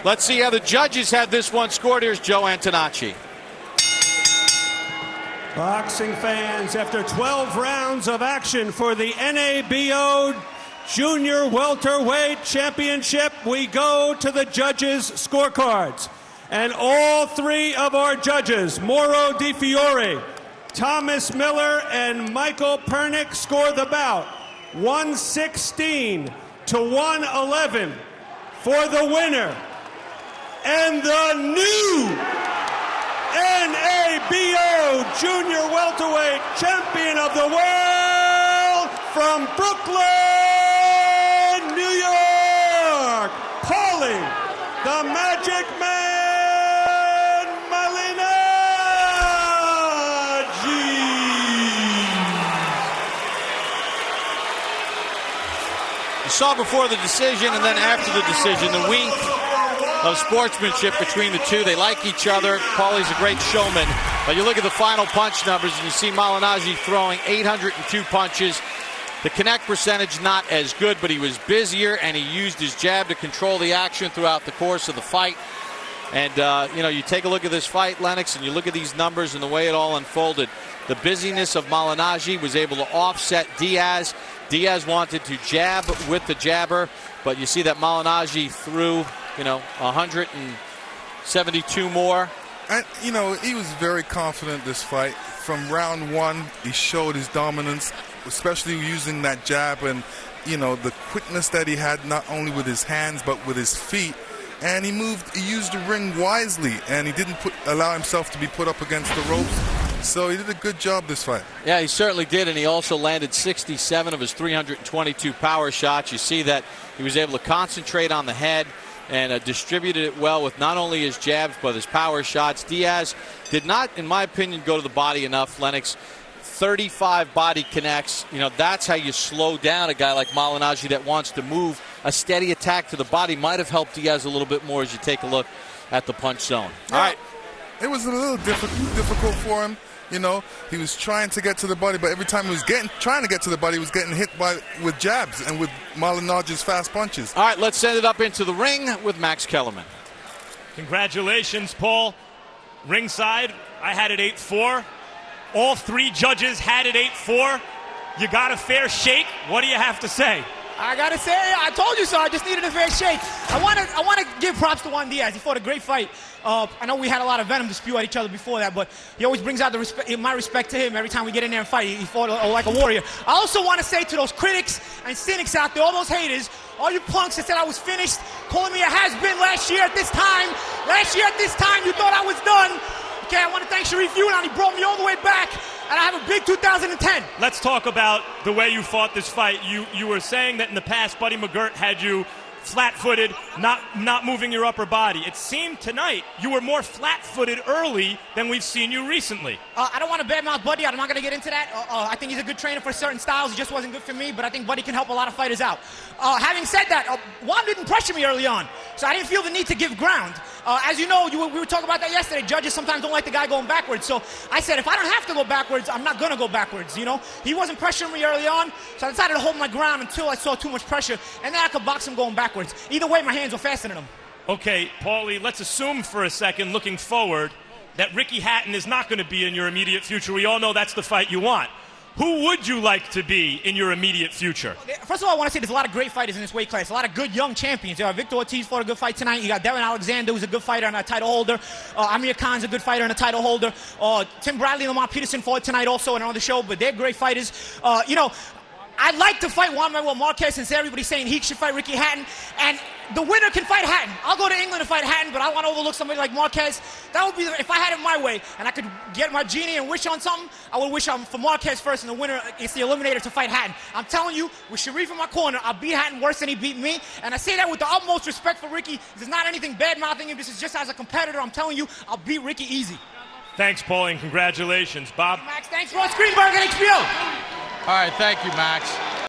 Let's see how the judges had this one scored. Here's Joe Antonacci. Boxing fans, after 12 rounds of action for the NABO Junior Welterweight Championship, we go to the judges' scorecards. And all three of our judges, Mauro Di Fiore, Thomas Miller, and Michael Pernick, score the bout 116 to 111 for the winner. And the new NABO Junior Welterweight Champion of the World from Brooklyn, New York, Paulie, the Magic Man, Malignaggi. You saw before the decision and then after the decision the wink of sportsmanship between the two. They like each other. Paulie's a great showman. But you look at the final punch numbers and you see Malignaggi throwing 802 punches. The connect percentage not as good, but he was busier and he used his jab to control the action throughout the course of the fight. And, you take a look at this fight, Lennox, and you look at these numbers and the way it all unfolded. The busyness of Malignaggi was able to offset Diaz. Diaz wanted to jab with the jabber, but you see that Malignaggi threw 172 more. And, he was very confident this fight. From round one, he showed his dominance, especially using that jab and, the quickness that he had not only with his hands but with his feet. And he used the ring wisely, and he didn't allow himself to be put up against the ropes. So he did a good job this fight. Yeah, he certainly did, and he also landed 67 of his 322 power shots. You see that he was able to concentrate on the head and distributed it well with not only his jabs but his power shots. Diaz did not, in my opinion, go to the body enough, Lennox. 35 body connects. That's how you slow down a guy like Malignaggi that wants to move. A steady attack to the body might have helped Diaz a little bit more as you take a look at the punch zone. All right. It was a little difficult for him. He was trying to get to the body, but every time he was trying to get to the body, he was getting hit with jabs and with Malignaggi's fast punches. All right, let's send it up into the ring with Max Kellerman. Congratulations, Paul. Ringside, I had it 8-4. All three judges had it 8-4. You got a fair shake. What do you have to say? I gotta say, I told you so. I just needed a fair shake. I want to give props to Juan Diaz. He fought a great fight. I know we had a lot of venom to spew at each other before that, but he always brings out my respect to him every time we get in there and fight. He fought like a warrior. I also want to say to those critics and cynics out there, all those haters, all you punks that said I was finished, calling me a has-been last year at this time. Last year at this time, you thought I was done. Okay, I want to thank Sharif Yunan. He brought me all the way back, and I have a big 2010. Let's talk about the way you fought this fight. You were saying that in the past, Buddy McGirt had you flat-footed, not moving your upper body. It seemed tonight you were more flat-footed early than we've seen you recently. I don't want to badmouth Buddy. I'm not going to get into that. I think he's a good trainer for certain styles. He just wasn't good for me, but I think Buddy can help a lot of fighters out. Having said that, Juan didn't pressure me early on, so I didn't feel the need to give ground. As you know, we were talking about that yesterday. Judges sometimes don't like the guy going backwards, so I said if I don't have to go backwards, I'm not going to go backwards. He wasn't pressuring me early on, so I decided to hold my ground until I saw too much pressure, and then I could box him going backwards. Either way, my hands were faster than him. Okay, Paulie, let's assume for a second, looking forward, that Ricky Hatton is not going to be in your immediate future. We all know that's the fight you want. Who would you like to be in your immediate future? First of all, I want to say there's a lot of great fighters in this weight class. A lot of good young champions. Victor Ortiz fought a good fight tonight. You got Darren Alexander, who's a good fighter and a title holder. Amir Khan's a good fighter and a title holder. Tim Bradley and Lamar Peterson fought tonight also and on the show, but they're great fighters. I'd like to fight Juan Manuel Marquez since everybody's saying he should fight Ricky Hatton. And the winner can fight Hatton. I'll go to England to fight Hatton, but I want to overlook somebody like Marquez. That would be, if I had it my way and I could get my genie and wish on something, I would wish for Marquez first, and the winner is the eliminator to fight Hatton. I'm telling you, with Sharif in my corner, I'll beat Hatton worse than he beat me. And I say that with the utmost respect for Ricky. This is not anything bad-mouthing him. This is just as a competitor. I'm telling you, I'll beat Ricky easy. Thanks, Paulie, and congratulations. Bob? Max, thanks, Ross Greenberg at HBO. All right, thank you, Max.